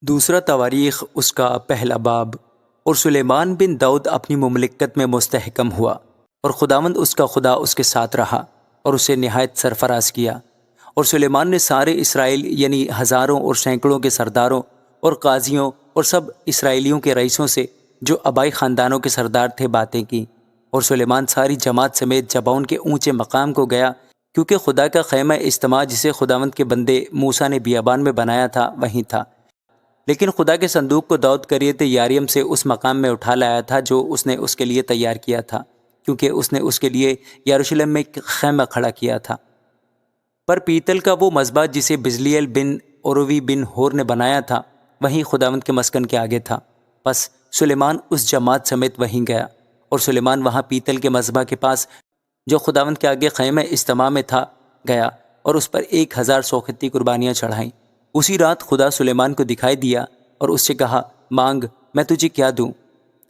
دوسرا تواریخ اس کا پہلا باب۔ اور سلیمان بن داؤد اپنی مملکت میں مستحکم ہوا، اور خداوند اس کا خدا اس کے ساتھ رہا اور اسے نہایت سرفراز کیا۔ اور سلیمان نے سارے اسرائیل یعنی ہزاروں اور سینکڑوں کے سرداروں اور قاضیوں اور سب اسرائیلیوں کے رئیسوں سے جو آبائی خاندانوں کے سردار تھے باتیں کی۔ اور سلیمان ساری جماعت سمیت جبعون کے اونچے مقام کو گیا، کیونکہ خدا کا خیمہ اجتماع جسے خداوند کے بندے موسیٰ نے بیابان میں بنایا تھا وہیں تھا۔ لیکن خدا کے صندوق کو داؤد قریت یاریم سے اس مقام میں اٹھا لایا تھا جو اس نے اس کے لیے تیار کیا تھا، کیونکہ اس نے اس کے لیے یروشلم میں ایک خیمہ کھڑا کیا تھا۔ پر پیتل کا وہ مذبح جسے بزلیل بن اوروی بن ہور نے بنایا تھا وہیں خداوند کے مسکن کے آگے تھا۔ پس سلیمان اس جماعت سمیت وہیں گیا، اور سلیمان وہاں پیتل کے مذبح کے پاس جو خداوند کے آگے خیمہ اجتماع میں تھا گیا، اور اس پر 1000 سوختی قربانیاں چڑھائیں۔ اسی رات خدا سلیمان کو دکھائی دیا اور اس سے کہا، مانگ، میں تجھے کیا دوں؟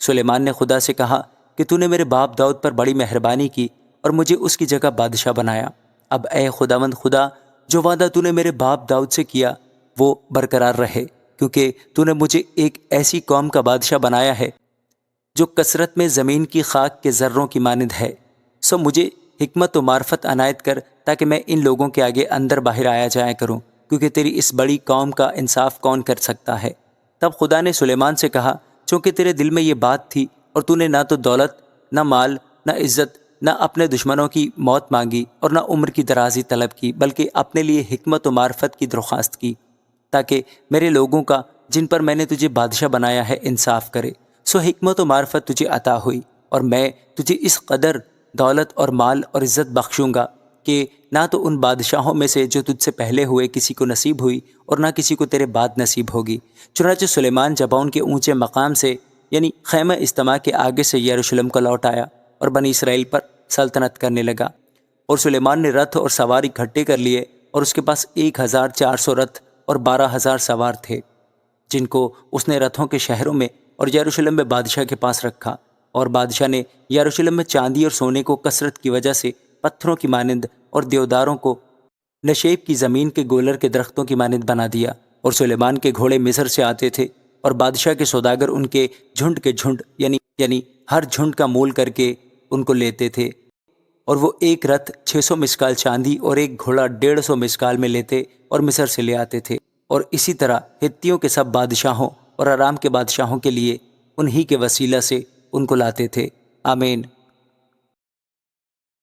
سلیمان نے خدا سے کہا کہ تو نے میرے باپ داؤد پر بڑی مہربانی کی اور مجھے اس کی جگہ بادشاہ بنایا۔ اب اے خداوند خدا، جو وعدہ تو نے میرے باپ داؤد سے کیا وہ برقرار رہے، کیونکہ تو نے مجھے ایک ایسی قوم کا بادشاہ بنایا ہے جو کثرت میں زمین کی خاک کے ذروں کی مانند ہے۔ سو مجھے حکمت و معرفت عنایت کر تاکہ میں ان لوگوں کے آگے اندر باہر آیا جایا کروں، کیونکہ تیری اس بڑی قوم کا انصاف کون کر سکتا ہے؟ تب خدا نے سلیمان سے کہا، چونکہ تیرے دل میں یہ بات تھی اور تو نے نہ تو دولت، نہ مال، نہ عزت، نہ اپنے دشمنوں کی موت مانگی اور نہ عمر کی درازی طلب کی، بلکہ اپنے لیے حکمت و معرفت کی درخواست کی، تاکہ میرے لوگوں کا جن پر میں نے تجھے بادشاہ بنایا ہے انصاف کرے۔ سو حکمت و معرفت تجھے عطا ہوئی، اور میں تجھے اس قدر دولت اور مال اور عزت بخشوں گا کہ نہ تو ان بادشاہوں میں سے جو تجھ سے پہلے ہوئے کسی کو نصیب ہوئی اور نہ کسی کو تیرے بعد نصیب ہوگی۔ چنانچہ سلیمان جبعون کے اونچے مقام سے یعنی خیمہ اجتماع کے آگے سے یروشلم کو لوٹ آیا اور بنی اسرائیل پر سلطنت کرنے لگا۔ اور سلیمان نے رتھ اور سوار اکٹھے کر لیے، اور اس کے پاس 1400 رتھ اور 12000 سوار تھے، جن کو اس نے رتھوں کے شہروں میں اور یروشلم میں بادشاہ کے پاس رکھا۔ اور بادشاہ نے یروشلم میں چاندی اور سونے کو کثرت کی وجہ سے پتھروں کی مانند اور دیوداروں کو نشیب کی زمین کے گولر کے درختوں کی مانند بنا دیا۔ اور سلیمان کے گھوڑے مصر سے آتے تھے، اور بادشاہ کے سوداگر ان کے جھنڈ یعنی ہر جھنڈ کا مول کر کے ان کو لیتے تھے۔ اور وہ ایک رتھ 600 مسکال چاندی اور ایک گھوڑا 150 مسکال میں لیتے اور مصر سے لے آتے تھے۔ اور اسی طرح ہتیوں کے سب بادشاہوں اور ارام کے بادشاہوں کے لیے انہی کے وسیلہ سے ان کو لاتے تھے۔ آمین۔